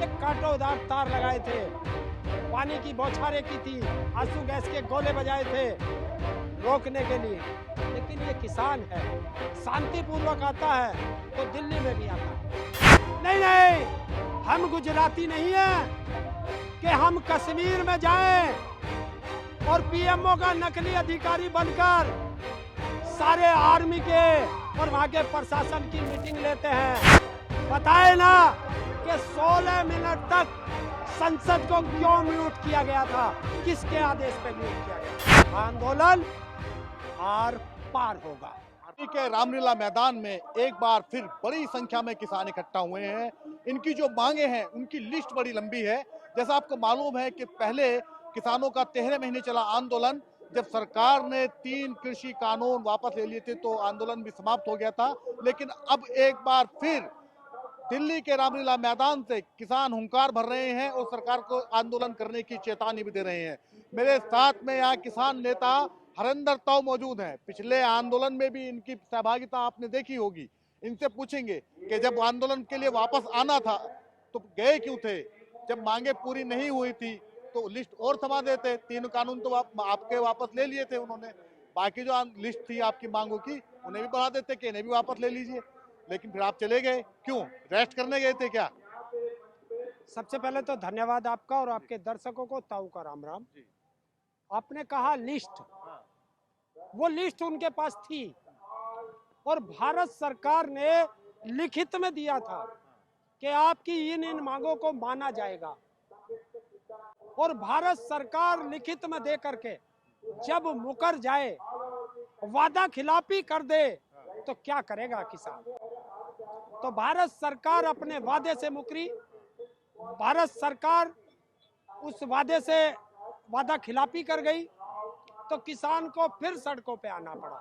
एक कांटोदार तार लगाए थे, पानी की बौछारें की थी, आंसू गैस के गोले बजाए थे रोकने के लिए। लेकिन ये किसान है, शांतिपूर्वक आता है तो दिल्ली में भी आता है। नहीं नहीं, हम गुजराती नहीं हैं कि हम कश्मीर में जाएं और पीएमओ का नकली अधिकारी बनकर सारे आर्मी के और वहां के प्रशासन की मीटिंग लेते हैं। बताए ना कि 16 मिनट तक संसद को क्यों म्यूट किया गया था, किसके आदेश पे म्यूट किया गया। आंदोलन आर पार होगा। के रामलीला मैदान में एक बार फिर बड़ी संख्या में किसान इकट्ठा हुए हैं। इनकी जो मांगे हैं उनकी लिस्ट बड़ी लंबी है। जैसा आपको मालूम है कि पहले किसानों का 13 महीने चला आंदोलन, जब सरकार ने 3 कृषि कानून वापस ले लिए थे तो आंदोलन भी समाप्त हो गया था। लेकिन अब एक बार फिर दिल्ली के रामलीला मैदान से किसान हुंकार भर रहे हैं और सरकार को आंदोलन करने की चेतावनी भी दे रहे हैं। मेरे साथ में यहाँ किसान नेता हरेंद्र ताऊ मौजूद हैं। पिछले आंदोलन में भी इनकी सहभागिता आपने देखी होगी। इनसे पूछेंगे कि जब आंदोलन के लिए वापस आना था तो गए क्यों थे, जब मांगे पूरी नहीं हुई थी तो लिस्ट और थमा देते। 3 कानून तो आपके वापस ले लिए थे उन्होंने, बाकी जो लिस्ट थी आपकी मांगों की उन्हें भी बढ़ा देते कि इन्हें भी वापस ले लीजिए। लेकिन फिर आप चले गए क्यों? रेस्ट करने गए थे क्या? सबसे पहले तो धन्यवाद आपका और आपके दर्शकों को ताऊ का राम राम। आपने कहा लिस्ट, वो लिस्ट उनके पास थी और भारत सरकार ने लिखित में दिया था कि आपकी इन मांगों को माना जाएगा। और भारत सरकार लिखित में दे करके जब मुकर जाए, वादा खिलाफी कर दे तो क्या करेगा किसान। तो भारत सरकार अपने वादे से मुकरी, भारत सरकार उस वादे से वादा खिलाफी कर गई तो किसान को फिर सड़कों पे आना पड़ा।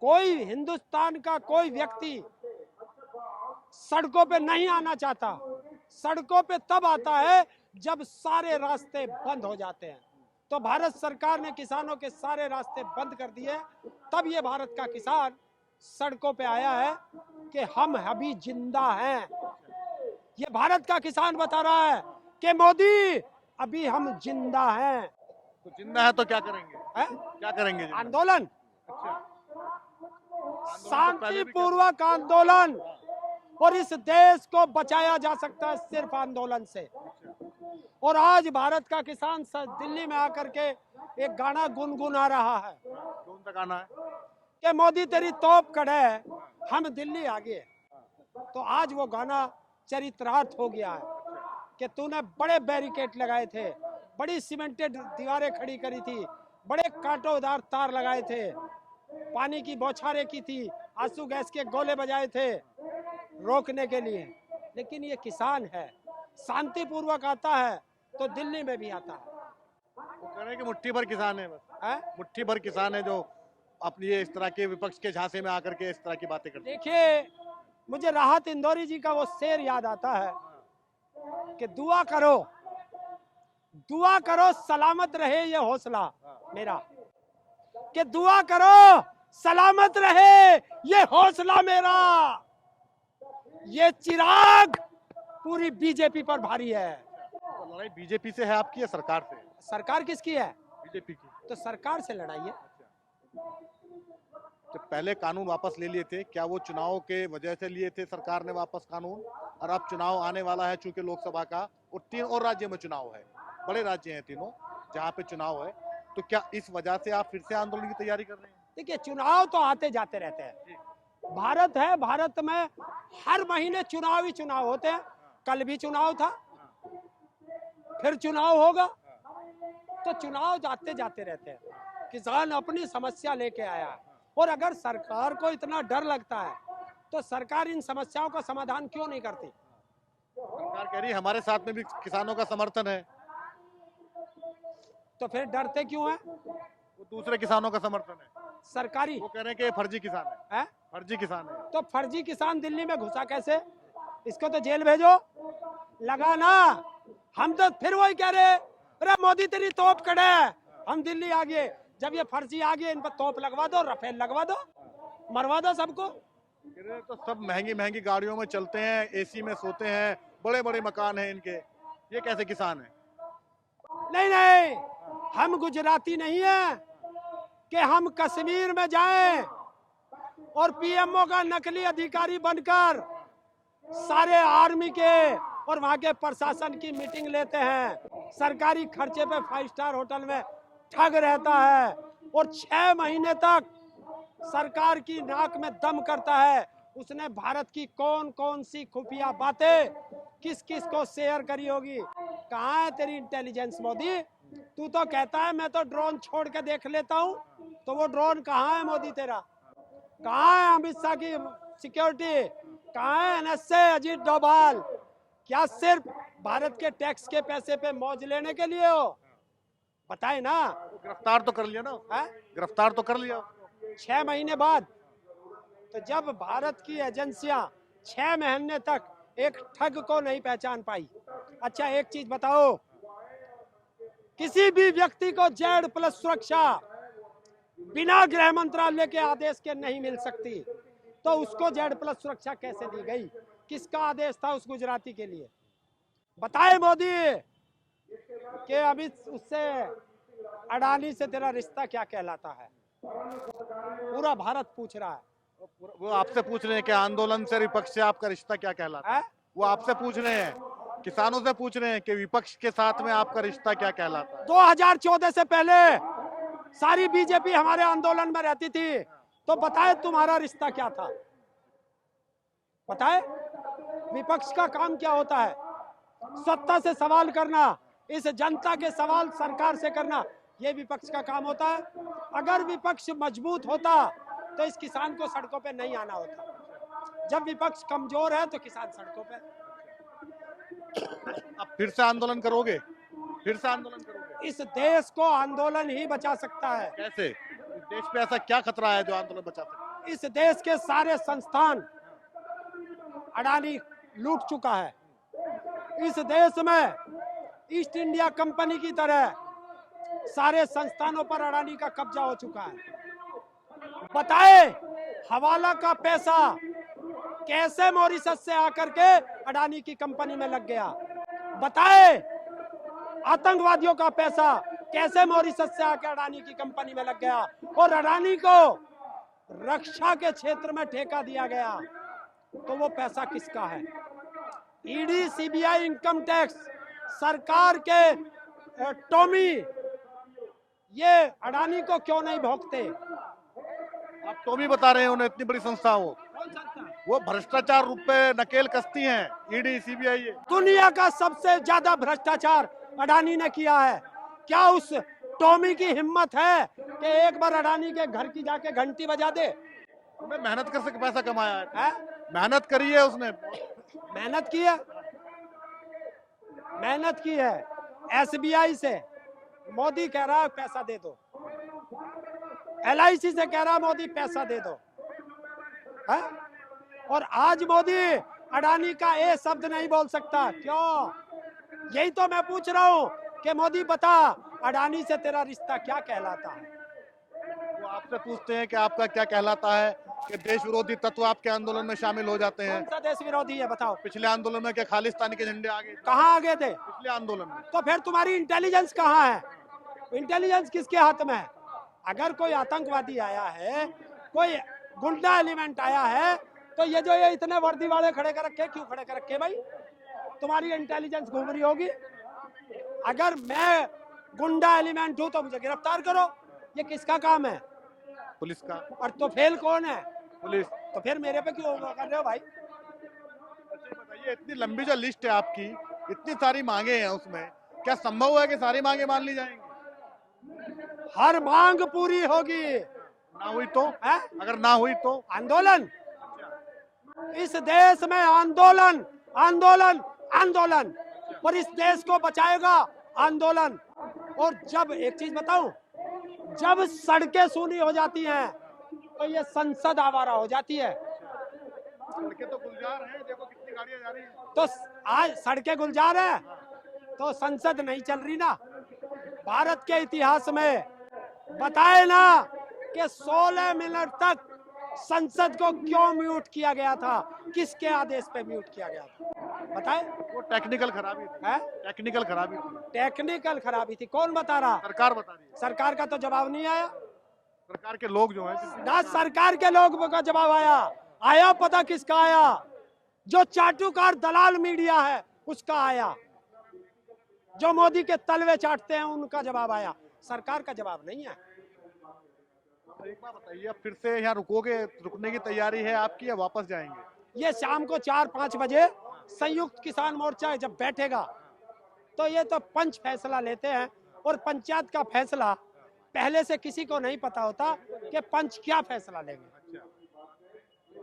कोई हिंदुस्तान का कोई व्यक्ति सड़कों पे नहीं आना चाहता। सड़कों पे तब आता है जब सारे रास्ते बंद हो जाते हैं। तो भारत सरकार ने किसानों के सारे रास्ते बंद कर दिए, तब ये भारत का किसान सड़कों पे आया है कि हम अभी जिंदा हैं। ये भारत का किसान बता रहा है कि मोदी अभी हम जिंदा हैं। तो जिंदा है तो क्या करेंगे? क्या करेंगे? आंदोलन, शांतिपूर्वक आंदोलन, और इस देश को बचाया जा सकता है सिर्फ आंदोलन से। और आज भारत का किसान दिल्ली में आकर के एक गाना गुनगुना रहा है। कौन सा गाना है? कि मोदी तेरी तोप कड़े, हम दिल्ली आ गए। तो आज वो गाना चरितार्थ हो गया है कि तूने बड़े बैरिकेड लगाए थे, बड़ी सीमेंटेड दीवारें खड़ी करी थी, बड़े कांटोदार तार लगाए थे, पानी की बौछारें की थी, आंसू गैस के गोले बजाए थे रोकने के लिए। लेकिन ये किसान है, शांतिपूर्वक आता है तो दिल्ली में भी आता है। वो कह रहे हैं कि मुट्ठी भर किसान है, बस मुट्ठी भर किसान है जो अपनी ये इस तरह के विपक्ष के झांसे में आकर के इस तरह की बातें करते हैं। देखिए, मुझे राहत इंदौरी जी का वो शेर याद आता है कि दुआ करो सलामत रहे ये हौसला मेरा, कि दुआ करो सलामत रहे ये हौसला मेरा। ये चिराग पूरी बीजेपी पर भारी है। तो लड़ाई बीजेपी से है आपकी या सरकार से? सरकार किसकी है? बीजेपी की। तो सरकार से लड़ाई है। तो पहले कानून वापस ले लिए थे, क्या वो चुनाव के वजह से लिए थे सरकार ने वापस कानून? और अब चुनाव आने वाला है चूंकि लोकसभा का, और 3 और राज्य में चुनाव है, बड़े राज्य हैं तीनों जहाँ पे चुनाव है, तो क्या इस वजह से आप फिर से आंदोलन की तैयारी कर रहे हैं? देखिए, चुनाव तो आते जाते रहते हैं। भारत है, भारत में हर महीने चुनाव ही चुनाव होते हैं। कल भी चुनाव था, फिर चुनाव होगा, तो चुनाव आते जाते रहते हैं। किसान अपनी समस्या लेके आया है, और अगर सरकार को इतना डर लगता है तो सरकार इन समस्याओं का समाधान क्यों नहीं करती? सरकार कह रही है हमारे साथ में भी किसानों का समर्थन है, तो फिर डरते क्यों है? वो दूसरे किसानों का समर्थन है सरकारी। वो कह रहे हैं कि फर्जी किसान है, फर्जी किसान है। तो फर्जी किसान दिल्ली में घुसा कैसे? इसको तो जेल भेजो, लगा ना। हम तो फिर वही कह रहे, अरे मोदी तेरी तोप कड़े, हम दिल्ली आ गए। जब ये फर्जी आ गए, इन पर तोप लगवा दो, रफेल लगवा दो, मरवा दो सबको। तो सब महंगी महंगी गाड़ियों में चलते हैं, एसी में सोते हैं, बड़े बड़े मकान हैं इनके, ये कैसे किसान है? नहीं नहीं, हम गुजराती नहीं है कि हम कश्मीर में जाएं और पीएमओ का नकली अधिकारी बनकर सारे आर्मी के और वहां के प्रशासन की मीटिंग लेते हैं। सरकारी खर्चे पे 5 स्टार होटल में ठग रहता है और 6 महीने तक सरकार की नाक में दम करता है। उसने भारत की कौन कौन सी खुफिया बातें किस किस को शेयर करी होगी। कहाँ है तेरी इंटेलिजेंस मोदी? तू तो कहता है मैं तो ड्रोन छोड़ के देख लेता हूँ, तो वो ड्रोन कहाँ है मोदी तेरा? कहाँ है अमित शाह की सिक्योरिटी? कहाँ है एनएसए अजीत डोभाल? क्या सिर्फ भारत के टैक्स के पैसे पे मौज लेने के लिए हो? बताए ना। गिरफ्तार तो कर लिया ना, है? गिरफ्तार तो कर लिया 6 महीने बाद। तो जब भारत की एजेंसियां 6 महीने तक एक ठग को नहीं पहचान पाई। अच्छा एक चीज बताओ, किसी भी व्यक्ति को Z+ सुरक्षा बिना गृह मंत्रालय के आदेश के नहीं मिल सकती, तो उसको Z+ सुरक्षा कैसे दी गई? किसका आदेश था उस गुजराती के लिए? बताए मोदी कि अभी उससे अडानी से तेरा रिश्ता क्या कहलाता है? पूरा भारत पूछ रहा है। वो आपसे पूछ रहे हैं कि आंदोलन से विपक्ष से आपका रिश्ता क्या कहलाता है? वो आपसे पूछ रहे हैं, किसानों से पूछ रहे हैं कि विपक्ष के साथ में आपका रिश्ता क्या कहलाता है? 2014 से पहले सारी बीजेपी हमारे आंदोलन में रहती थी, तो बताए तुम्हारा रिश्ता क्या था? बताए। विपक्ष का काम क्या होता है? सत्ता से सवाल करना, इस जनता के सवाल सरकार से करना, ये विपक्ष का काम होता है। अगर विपक्ष मजबूत होता तो इस किसान को सड़कों पे नहीं आना होता। जब विपक्ष कमजोर है तो किसान सड़कों पे। अब फिर से आंदोलन करोगे? फिर से आंदोलन करोगे? इस देश को आंदोलन ही बचा सकता है। कैसे? इस देश पे ऐसा क्या खतरा है जो आंदोलन बचा सकता है? इस देश के सारे संस्थान अडानी लूट चुका है। इस देश में ईस्ट इंडिया कंपनी की तरह सारे संस्थानों पर अडानी का कब्जा हो चुका है। बताए हवाला का पैसा कैसे मॉरिशस से आकर के अडानी की कंपनी में लग गया? बताए आतंकवादियों का पैसा कैसे मॉरिशस से आकर अडानी की कंपनी में लग गया? और अडानी को रक्षा के क्षेत्र में ठेका दिया गया, तो वो पैसा किसका है? ईडी, सीबीआई, इनकम टैक्स, सरकार के टॉमी, ये अडानी को क्यों नहीं भोगते? आप टॉमी बता रहे हैं उन्हें, इतनी बड़ी संस्था हो, वो भ्रष्टाचार रूप पे नकेल कसती हैं, ईडी सीबीआई। दुनिया का सबसे ज्यादा भ्रष्टाचार अडानी ने किया है। क्या उस टॉमी की हिम्मत है कि एक बार अडानी के घर की जाके घंटी बजा दे? उन्हें मेहनत कर सके पैसा कमाया है? मेहनत करी है उसने, मेहनत की है, मेहनत की है। एसबीआई से मोदी कह रहा है पैसा दे दो, LIC से कह रहा मोदी पैसा दे दो, है? और आज मोदी अडानी का ए शब्द नहीं बोल सकता। क्यों? यही तो मैं पूछ रहा हूँ कि मोदी बता, अडानी से तेरा रिश्ता क्या कहलाता है? वो आपसे पूछते हैं कि आपका क्या कहलाता है, कि देश विरोधी तत्व आपके आंदोलन में शामिल हो जाते हैं। कौन सा देश विरोधी है बताओ? पिछले आंदोलन में क्या खालिस्तानी के झंडे आगे? कहाँ आगे थे पिछले आंदोलन में? तो फिर तुम्हारी इंटेलिजेंस कहाँ है? इंटेलिजेंस किसके हाथ में है? अगर कोई आतंकवादी आया है, कोई गुंडा एलिमेंट आया है, तो ये इतने वर्दी वाले खड़े कर रखे, क्यों खड़े कर रखे भाई? तुम्हारी इंटेलिजेंस घूम रही होगी। अगर मैं गुंडा एलिमेंट हूं तो मुझे गिरफ्तार करो, ये किसका काम है? पुलिस का। और तो फेल कौन है? पुलिस। तो फिर मेरे पे क्यों कर रहे हो भाई? अच्छा बताइए, इतनी लंबी जो लिस्ट है आपकी, इतनी सारी मांगे हैं उसमें, क्या संभव है कि सारी मांगे मान ली जाएंगी? हर मांग पूरी होगी। ना हुई तो? है? अगर ना हुई तो आंदोलन। इस देश में आंदोलन, आंदोलन, आंदोलन, और इस देश को बचाएगा आंदोलन। और जब एक चीज बताऊं, जब सड़कें सूनी हो जाती हैं तो ये संसद आवारा हो जाती है। सड़कें तो गुलजार हैं, देखो कितनी गाड़ियां जा रही हैं। तो आज सड़कें गुलजार है तो संसद नहीं चल रही ना। भारत के इतिहास में बताए ना कि 16 मिनट तक संसद को क्यों म्यूट किया गया था, किसके आदेश पे म्यूट किया गया था? बताए। वो टेक्निकल खराबी थी, है टेक्निकल खराबी थी, टेक्निकल खराबी थी, कौन बता रहा? सरकार बता रही है। सरकार का तो जवाब नहीं आया सरकार के लोग जो हैं ना, सरकार के लोगों का जवाब आया। आया पता किसका आया? जो चाटुकार दलाल मीडिया है उसका आया, जो मोदी के तलवे चाटते हैं उनका जवाब आया, सरकार का जवाब नहीं है। तो एक बात बताइए, अब फिर से यहाँ रुकोगे, रुकने की तैयारी है आपकी या वापस जाएंगे? ये शाम को 4-5 बजे संयुक्त किसान मोर्चा जब बैठेगा तो ये तो पंच फैसला लेते हैं, और पंचायत का फैसला पहले से किसी को नहीं पता होता कि पंच क्या फैसला लेंगे।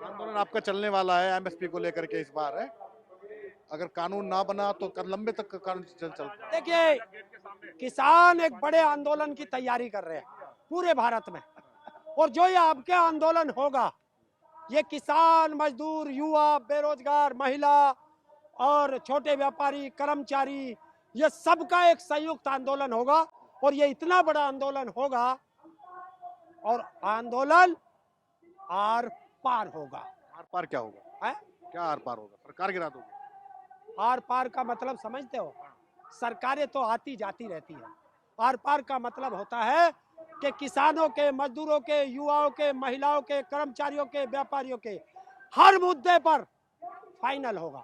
आंदोलन आपका चलने वाला है एमएसपी को लेकर के इस बार है, अगर कानून ना बना तो लंबे तक कानून चलता है। देखिए, किसान एक बड़े आंदोलन की तैयारी कर रहे हैं पूरे भारत में, और जो ये आपके आंदोलन होगा, ये किसान, मजदूर, युवा, बेरोजगार, महिला और छोटे व्यापारी, कर्मचारी, ये सबका एक संयुक्त आंदोलन होगा, और ये इतना बड़ा आंदोलन होगा, और आंदोलन आर पार होगा। आर पार क्या होगा? है क्या आर पार होगा? सरकार गिरा दोगे? आर पार का मतलब समझते हो? सरकारें तो आती जाती रहती है, आर पार का मतलब होता है कि किसानों के, मजदूरों के, युवाओं के, महिलाओं के, कर्मचारियों के, व्यापारियों के हर मुद्दे पर फाइनल होगा।